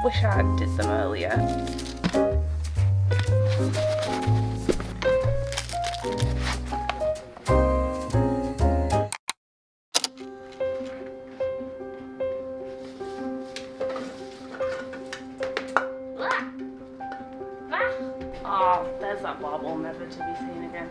wish I did them earlier. Oh, there's that bobble, never to be seen again.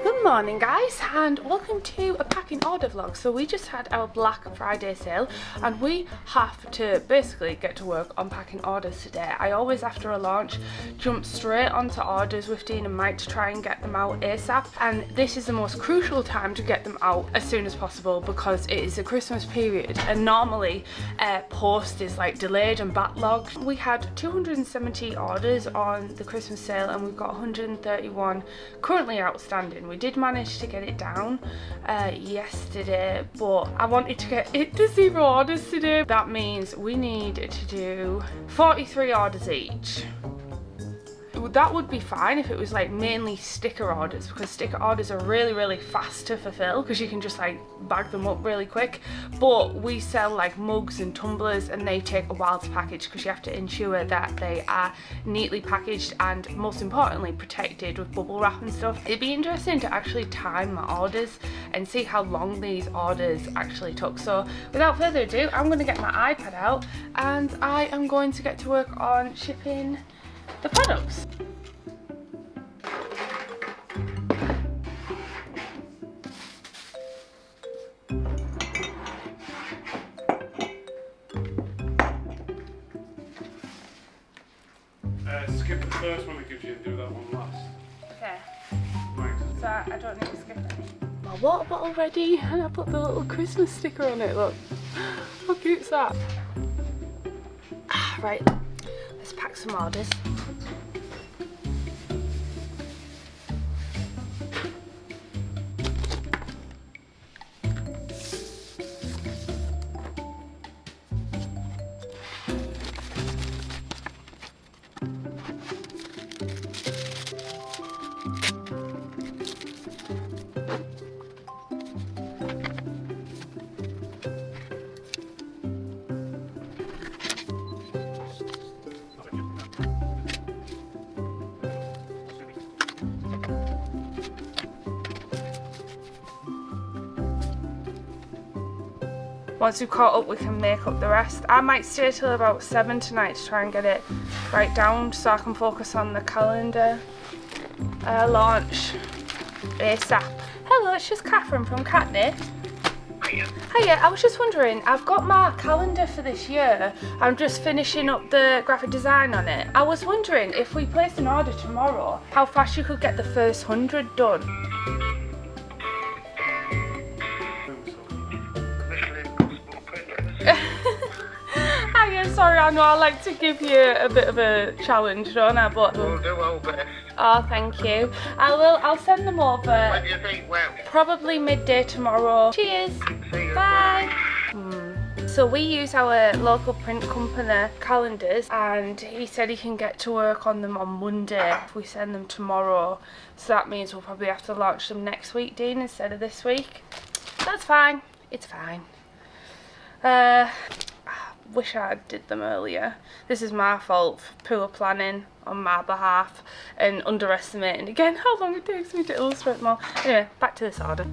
Good morning guys, and welcome to a packing order vlog. So we just had our Black Friday sale and we have to basically get to work on packing orders today. I always, after a launch, jump straight onto orders with Dean and Mike to try and get them out ASAP, and this is the most crucial time to get them out as soon as possible because it is a Christmas period and normally post is like delayed and backlogged. We had 270 orders on the Christmas sale and we've got 131 currently outstanding. We did manage to get it down yesterday, but I wanted to get it to 0 orders today. That means we need to do 43 orders each. That would be fine if it was like mainly sticker orders, because sticker orders are really fast to fulfill because you can just like bag them up really quick. But we sell like mugs and tumblers and they take a while to package because you have to ensure that they are neatly packaged and most importantly protected with bubble wrap and stuff. It'd be interesting to actually time my orders and see how long these orders actually took. So without further ado, I'm going to get my iPad out and I am going to get to work on shipping the products. Skip the first one it gives you and do that one last. Okay. Thanks. So I don't need to skip any. My water bottle ready and I put the little Christmas sticker on it, look. How cute's that? Right, let's pack some orders. Once we've caught up, we can make up the rest. I might stay till about 7 tonight to try and get it right down so I can focus on the calendar launch ASAP. Hello, it's just Catherine from Katnipp. Hiya, I was just wondering, I've got my calendar for this year. I'm just finishing up the graphic design on it. I was wondering if we placed an order tomorrow, how fast you could get the first 100 done. Sorry, I know I like to give you a bit of a challenge, don't I? But we'll do our best. Oh, thank you. I'll send them over. When do you think? Well, probably midday tomorrow. Cheers. see you. Bye. So we use our local print company calendars and he said he can get to work on them on Monday if we send them tomorrow. So that means we'll probably have to launch them next week, Dean, instead of this week. That's fine. It's fine. Wish I did them earlier. This is my fault for poor planning on my behalf and underestimating again how long it takes me to illustrate them all. Anyway, back to this order.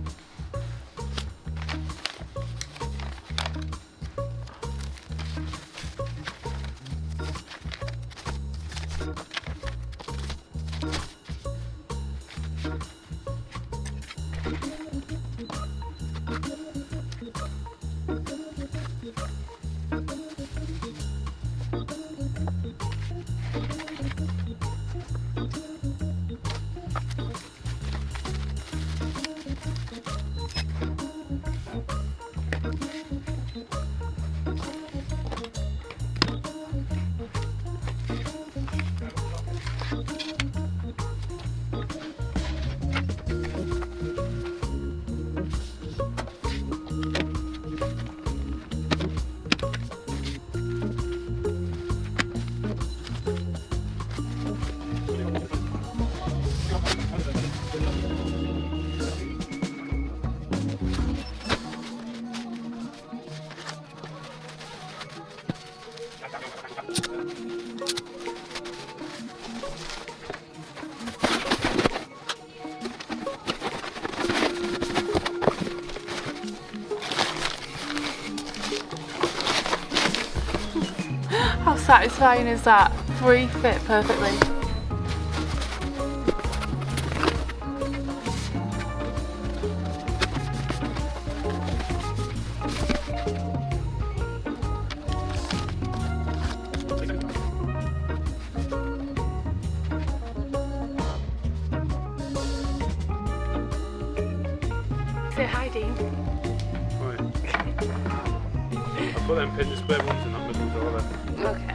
satisfying is that? 3 fit perfectly. Say hi, Dean. Right. I put them pin display ones in that middle drawer then. Okay.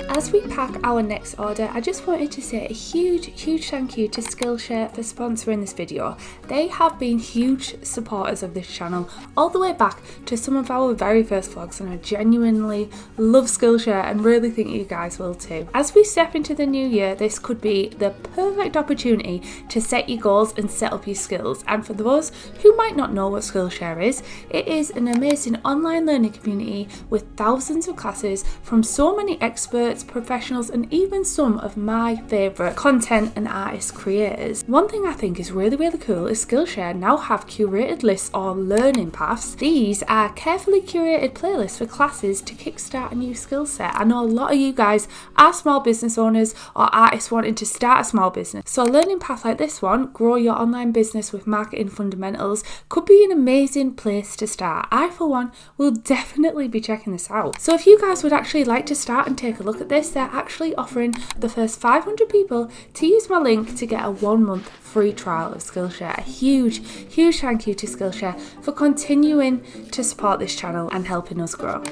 As we pack our next order, I just wanted to say a huge thank you to Skillshare for sponsoring this video. They have been huge supporters of this channel all the way back to some of our very first vlogs, and I genuinely love Skillshare and really think you guys will too. As we step into the new year, this could be the perfect opportunity to set your goals and set up your skills. And for those who might not know what Skillshare is, it is an amazing online learning community with thousands of classes from so many experts, professionals, and even some of my favourite content and artist creators. One thing I think is really cool is Skillshare now have curated lists or learning paths. These are carefully curated playlists for classes to kickstart a new skill set. I know a lot of you guys are small business owners or artists wanting to start a small business, so a learning path like this one, Grow Your Online Business with Marketing Fundamentals, could be an amazing place to start. I for one will definitely be checking this out. So if you guys would actually like to start and take a look at this, they're actually offering the first 500 people to use my link to get a 1-month free trial of Skillshare. A huge thank you to Skillshare for continuing to support this channel and helping us grow.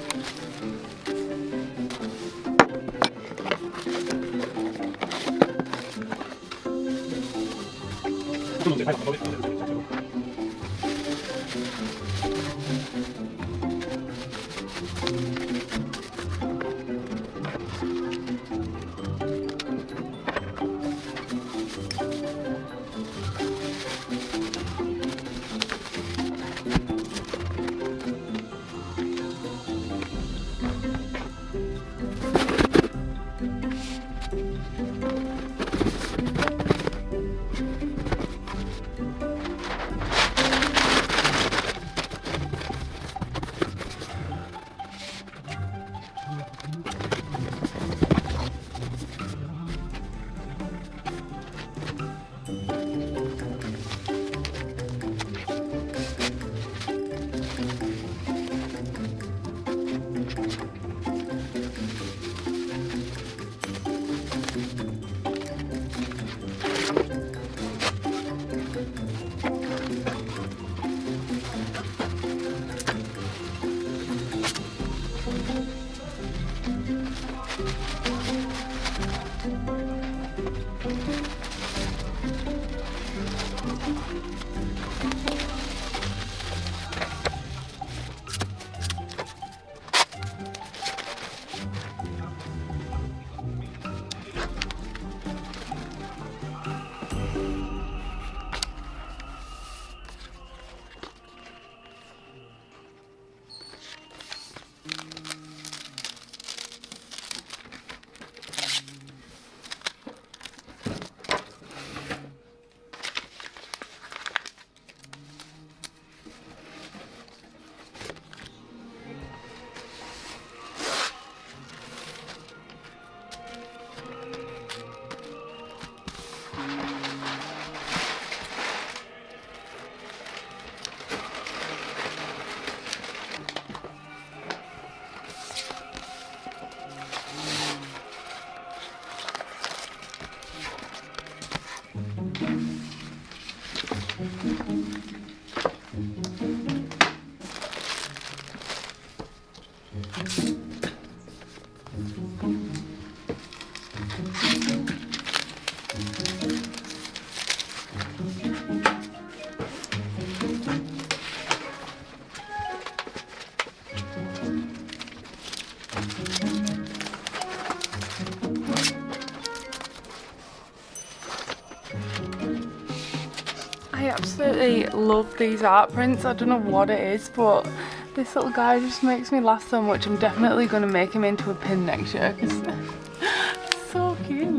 I absolutely love these art prints. I don't know what it is, but this little guy just makes me laugh so much. I'm definitely going to make him into a pin next year because it's so cute.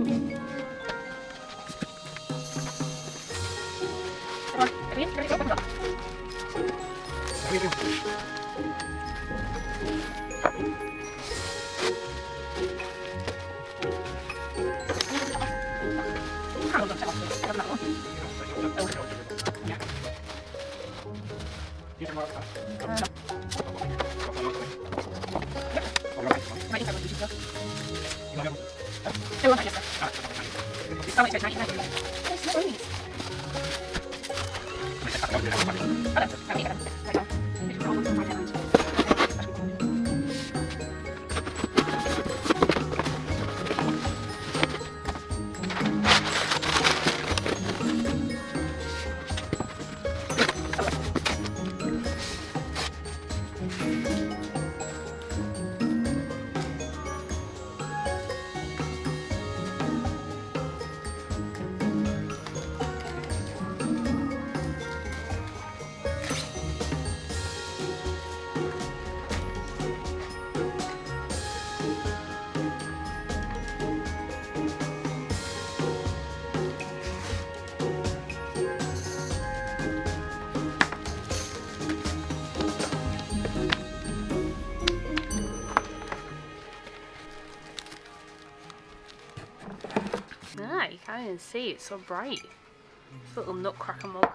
Ah, you can't even see, it's so bright. This little nutcracker mug.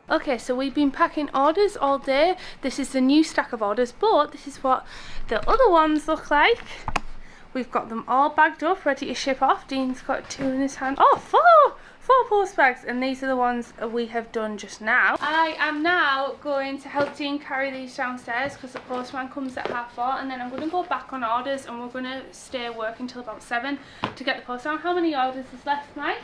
Okay, so we've been packing orders all day. This is the new stack of orders, but this is what the other ones look like. We've got them all bagged up, ready to ship off. Dean's got 2 in his hand. Oh, 4 post bags, and these are the ones we have done just now. I am now going to help Dean carry these downstairs because the postman comes at 4:30, and then I'm going to go back on orders and we're going to stay working until about 7 to get the post down. How many orders is left, Mike?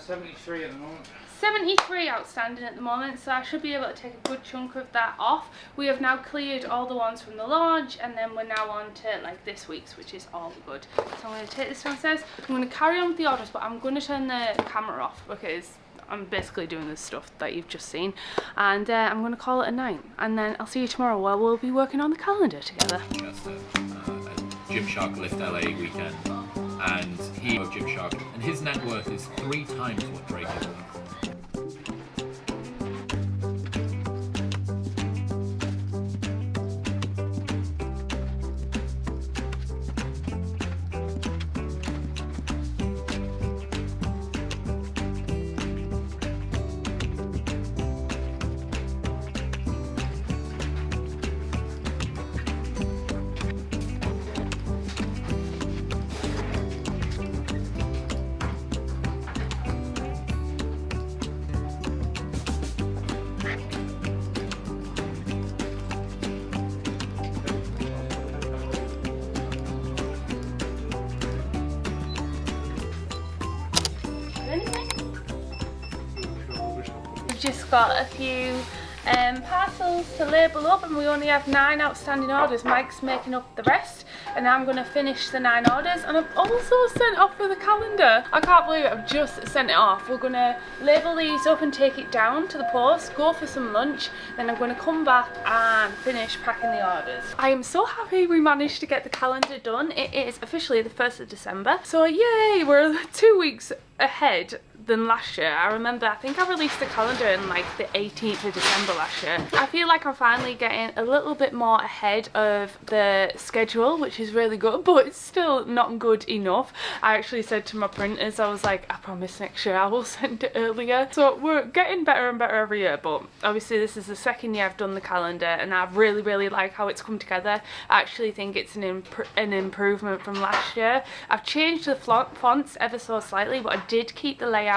73 at the moment. 73 outstanding at the moment, so I should be able to take a good chunk of that off. We have now cleared all the ones from the launch, and then we're now on to like this week's, which is all good. So I'm going to take this downstairs. I'm going to carry on with the orders, but I'm going to turn the camera off because I'm basically doing the stuff that you've just seen, and I'm going to call it a night, and then I'll see you tomorrow where we'll be working on the calendar together. Just a Gymshark Lift LA weekend, and he of Gymshark, and his net worth is 3 times what Drake is worth. We've just got a few parcels to label up, and we only have 9 outstanding orders. Mike's making up the rest, and I'm going to finish the 9 orders. And I've also sent off for the calendar. I can't believe it, I've just sent it off. We're going to label these up and take it down to the post, go for some lunch, then I'm going to come back and finish packing the orders. I am so happy we managed to get the calendar done. It is officially the 1st of December, so yay, we're 2 weeks ahead than last year. I remember, I think I released the calendar in like the 18th of December last year. I feel like I'm finally getting a little bit more ahead of the schedule, which is really good, but it's still not good enough. I actually said to my printers, I was like, I promise next year I will send it earlier. So we're getting better and better every year, but obviously this is the 2nd year I've done the calendar, and I really like how it's come together. I actually think it's an improvement from last year. I've changed the fonts ever so slightly, but I did keep the layout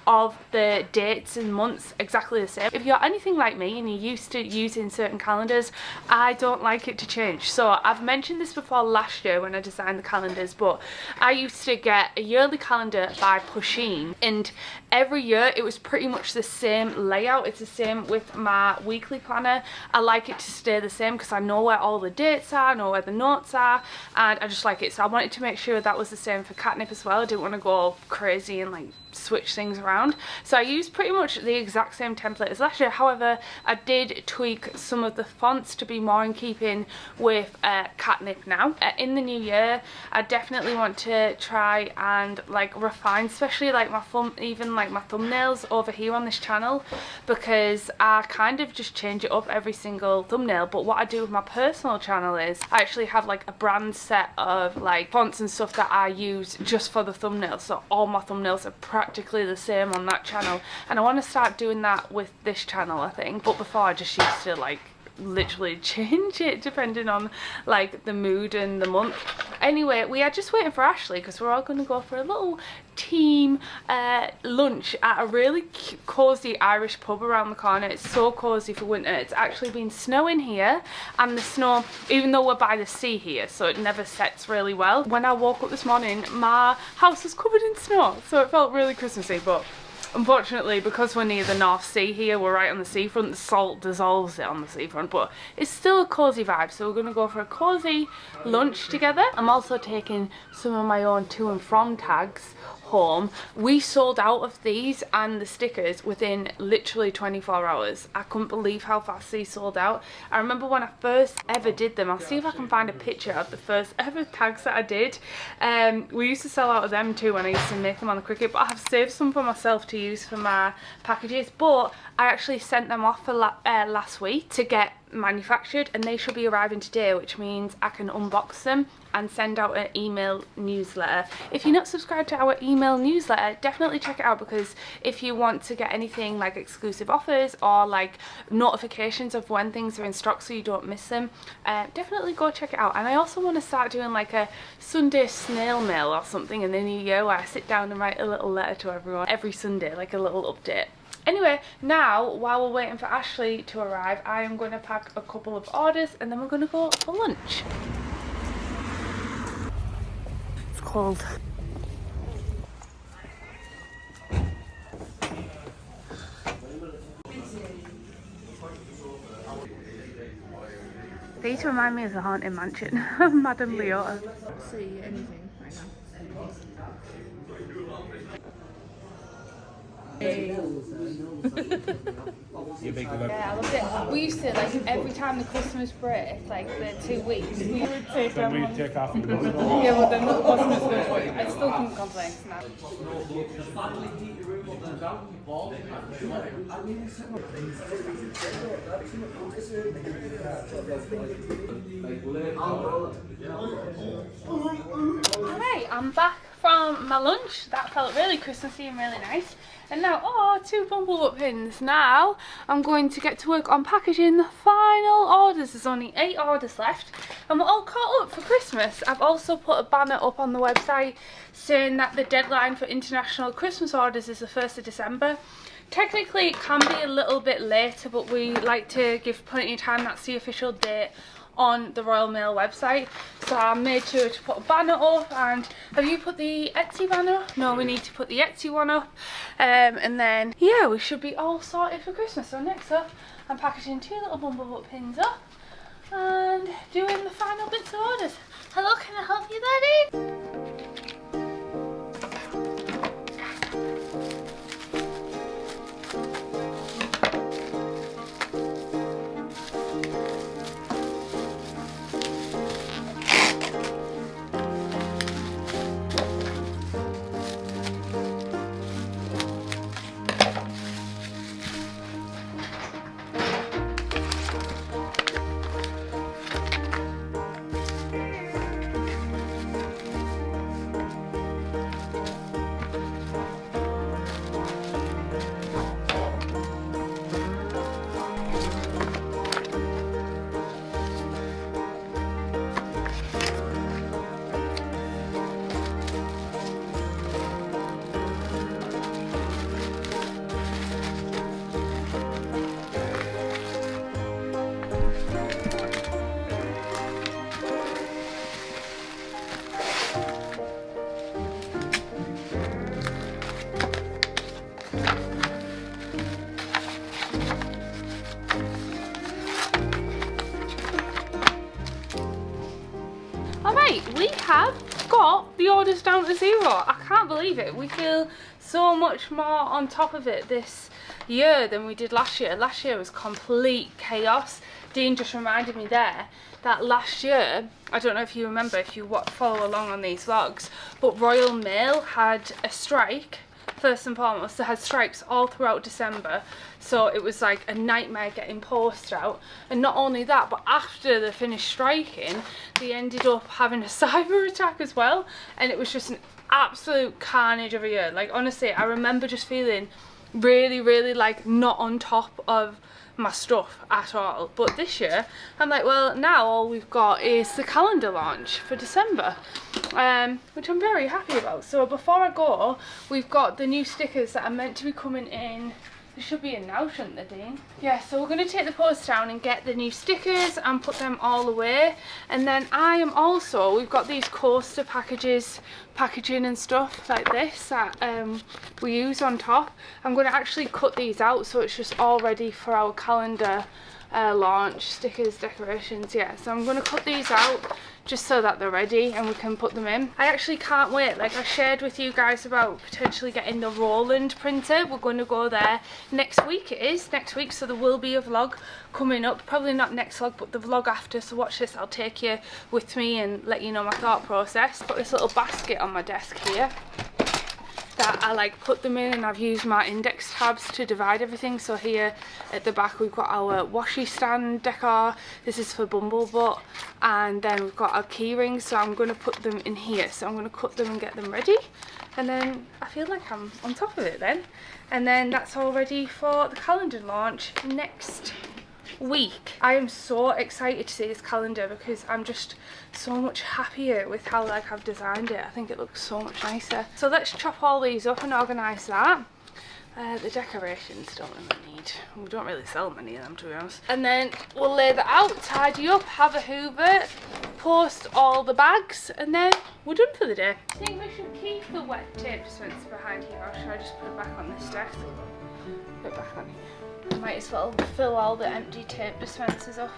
of the dates and months exactly the same. If you're anything like me and you're used to using certain calendars, I don't like it to change. So I've mentioned this before last year when I designed the calendars, but I used to get a yearly calendar by Pusheen, and every year it was pretty much the same layout. It's the same with my weekly planner. I like it to stay the same because I know where all the dates are, I know where the notes are, and I just like it. So I wanted to make sure that was the same for Katnipp as well. I didn't want to go crazy and like switch things around, so I used pretty much the exact same template as last year. However, I did tweak some of the fonts to be more in keeping with Katnipp now. In the new year, I definitely want to try and like refine, especially like my thumbnails over here on this channel, because I kind of just change it up every single thumbnail. But what I do with my personal channel is I actually have like a brand set of like fonts and stuff that I use just for the thumbnails, so all my thumbnails are practically the same on that channel, and I want to start doing that with this channel, I think. But before, I just used to like literally change it depending on like the mood and the month. Anyway, we are just waiting for Ashley because we're all going to go for a little team lunch at a really cozy Irish pub around the corner. It's so cozy for winter. It's actually been snowing here, and the snow, even though we're by the sea here, so it never sets really well. When I woke up this morning, my house was covered in snow, so it felt really Christmassy. But unfortunately, because we're near the North Sea here, we're right on the seafront, the salt dissolves it on the seafront, but it's still a cozy vibe. So we're going to go for a cozy lunch together. I'm also taking some of my own to and from tags home. We sold out of these and the stickers within literally 24 hours. I couldn't believe how fast these sold out. I remember when I first ever did them, I'll see if I can find a picture of the first ever tags that I did. We used to sell out of them too when I used to make them on the Cricut, but I have saved some for myself to use for my packages. But I actually sent them off for last week to get manufactured, and they should be arriving today, which means I can unbox them and send out an email newsletter. If you're not subscribed to our email newsletter, definitely check it out, because if you want to get anything like exclusive offers or like notifications of when things are in stock so you don't miss them, definitely go check it out. And I also want to start doing like a Sunday snail mail or something in the new year, where I sit down and write a little letter to everyone every Sunday, like a little update. Anyway, now while we're waiting for Ashley to arrive, I am going to pack a couple of orders and then we're going to go for lunch. It's cold. These remind me of the Haunted Mansion of Madame Leota. See anything right now. Yeah, I love it. We used to, like, every time the Christmas break, like the 2 weeks, we would take them. Then we take off and go. Yeah, but then the Christmas goes for you. I still can complain now. Alright, I'm back from my lunch. That felt really Christmassy and really nice. And now, oh, 2 bumblebee pins. Now I'm going to get to work on packaging the final orders. There's only 8 orders left and we're all caught up for Christmas. I've also put a banner up on the website saying that the deadline for international Christmas orders is the 1st of December. Technically it can be a little bit later, but we like to give plenty of time. That's the official date on the Royal Mail website, so I made sure to put a banner up. And have you put the Etsy banner up? No, we need to put the Etsy one up, and then yeah, we should be all sorted for Christmas. So next up, I'm packaging 2 little bumblebee pins up and doing the final bits of orders. Hello, can I help you, Daddy? Alright, we have got the orders down to 0. I can't believe it. We feel so much more on top of it this year than we did last year. Last year was complete chaos. Dean just reminded me there that last year, I don't know if you remember, if you follow along on these vlogs, but Royal Mail had a strike. First and foremost, they had strikes all throughout December, so it was like a nightmare getting posts out. And not only that, but after they finished striking, they ended up having a cyber attack as well, and it was just an absolute carnage of a year. Like honestly, I remember just feeling really like not on top of my stuff at all. But this year I'm like, well, now all we've got is the calendar launch for December, which I'm very happy about. So before I go, we've got the new stickers that are meant to be coming in. They should be in now, shouldn't they, Dean? Yeah, so we're going to take the post down and get the new stickers and put them all away. And then we've got these coaster packaging and stuff like this that we use on top. I'm going to actually cut these out so it's just all ready for our calendar launch. Stickers, decorations, yeah. So I'm going to cut these out just so that they're ready and we can put them in. I actually can't wait. Like I shared with you guys about potentially getting the Roland printer. We're going to go there next week. It is next week, so there will be a vlog coming up. Probably not next vlog, but the vlog after. So watch this. I'll take you with me and let you know my thought process. Got this little basket on my desk here that I like put them in, and I've used my index tabs to divide everything. So here at the back we've got our washi stand decor. This is for Bumblebutt, and then we've got our key rings, so I'm going to put them in here. So I'm going to cut them and get them ready, and then I feel like I'm on top of it then. And then that's all ready for the calendar launch next week. I am so excited to see this calendar because I'm just so much happier with how like I've designed it. I think it looks so much nicer. So let's chop all these up and organise that. The decorations don't really need, we don't really sell many of them, to be honest. And then we'll lay that out, tidy up, have a hoover, post all the bags, and then we're done for the day. I think we should keep the wet tape dispenser behind here, or should I just put it back on this desk? Put it back on here. Might as well fill all the empty tape dispensers up.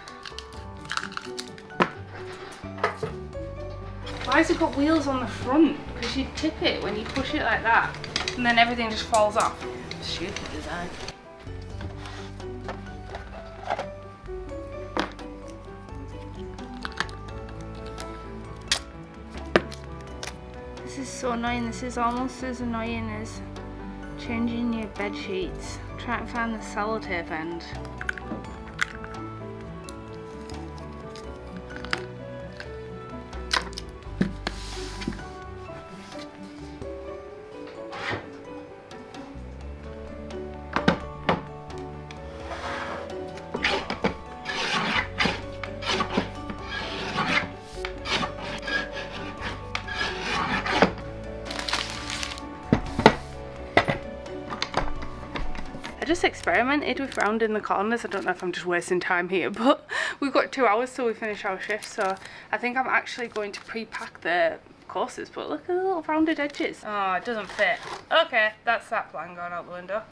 Why has it got wheels on the front? Because you tip it when you push it like that, and then everything just falls off. Stupid design. This is so annoying. This is almost as annoying as changing your bed sheets. Trying to find the sellotape end. I just experimented with rounding the corners. I don't know if I'm just wasting time here, but we've got 2 hours till we finish our shift, so I think I'm actually going to pre-pack the courses. But look at the little rounded edges. Oh, it doesn't fit. Okay, that's that plan going out the window.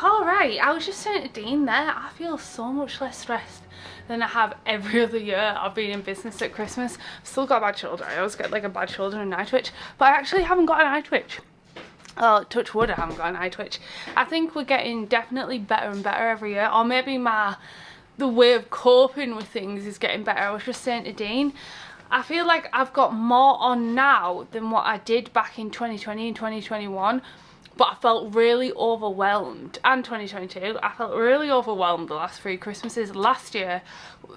Alright, I was just saying to Dean there, I feel so much less stressed than I have every other year I've been in business at Christmas. I've still got a bad shoulder. I always get like a bad shoulder and eye twitch, but I actually haven't got an eye twitch. Oh, touch wood, I haven't got an eye twitch. I think we're getting definitely better and better every year, or maybe the way of coping with things is getting better. I was just saying to Dean, I feel like I've got more on now than what I did back in 2020 and 2021, but I felt really overwhelmed, and 2022, I felt really overwhelmed the last 3 Christmases. Last year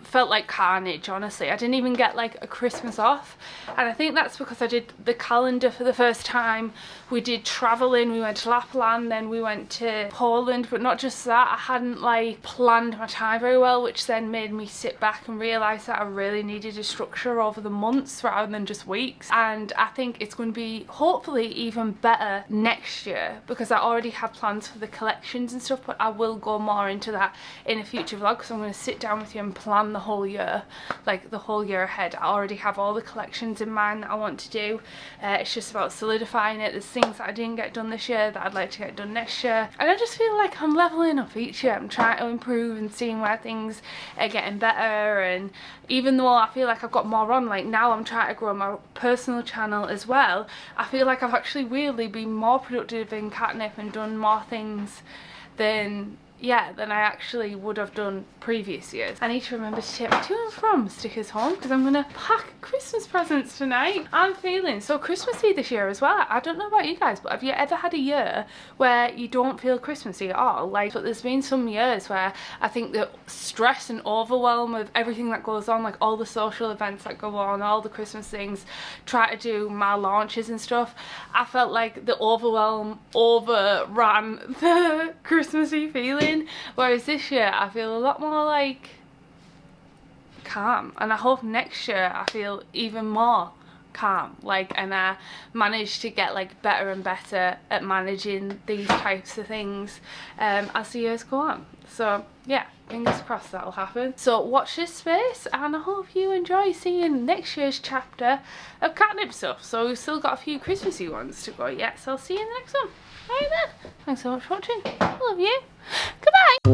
felt like carnage, honestly. I didn't even get like a Christmas off, and I think that's because I did the calendar for the first time. We did travelling, we went to Lapland, then we went to Poland, but not just that, I hadn't like planned my time very well, which then made me sit back and realise that I really needed a structure over the months rather than just weeks. And I think it's going to be hopefully even better next year, because I already have plans for the collections and stuff, but I will go more into that in a future vlog, because I'm going to sit down with you and plan the whole year, like the whole year ahead. I already have all the collections in mind that I want to do. It's just about solidifying it. There's things that I didn't get done this year that I'd like to get done next year, and I just feel like I'm leveling up each year. I'm trying to improve and seeing where things are getting better, and even though I feel like I've got more on, like now I'm trying to grow my personal channel as well, I feel like I've actually weirdly been more productive in Katnipp and done more things than I actually would have done previous years. I need to remember to take my to and from stickers home, because I'm gonna pack Christmas presents tonight. I'm feeling so Christmassy this year as well. I don't know about you guys, but have you ever had a year where you don't feel Christmassy at all? Like, but there's been some years where I think the stress and overwhelm of everything that goes on, like all the social events that go on, all the Christmas things, try to do my launches and stuff, I felt like the overwhelm overran the Christmassy feeling, whereas this year I feel a lot more like calm, and I hope next year I feel even more calm, like, and I manage to get like better and better at managing these types of things as the years go on. So yeah, fingers crossed that'll happen. So watch this space, and I hope you enjoy seeing next year's chapter of Katnipp stuff. So we've still got a few Christmassy ones to go yet, so I'll see you in the next one. Alright then, thanks so much for watching. I love you. Goodbye.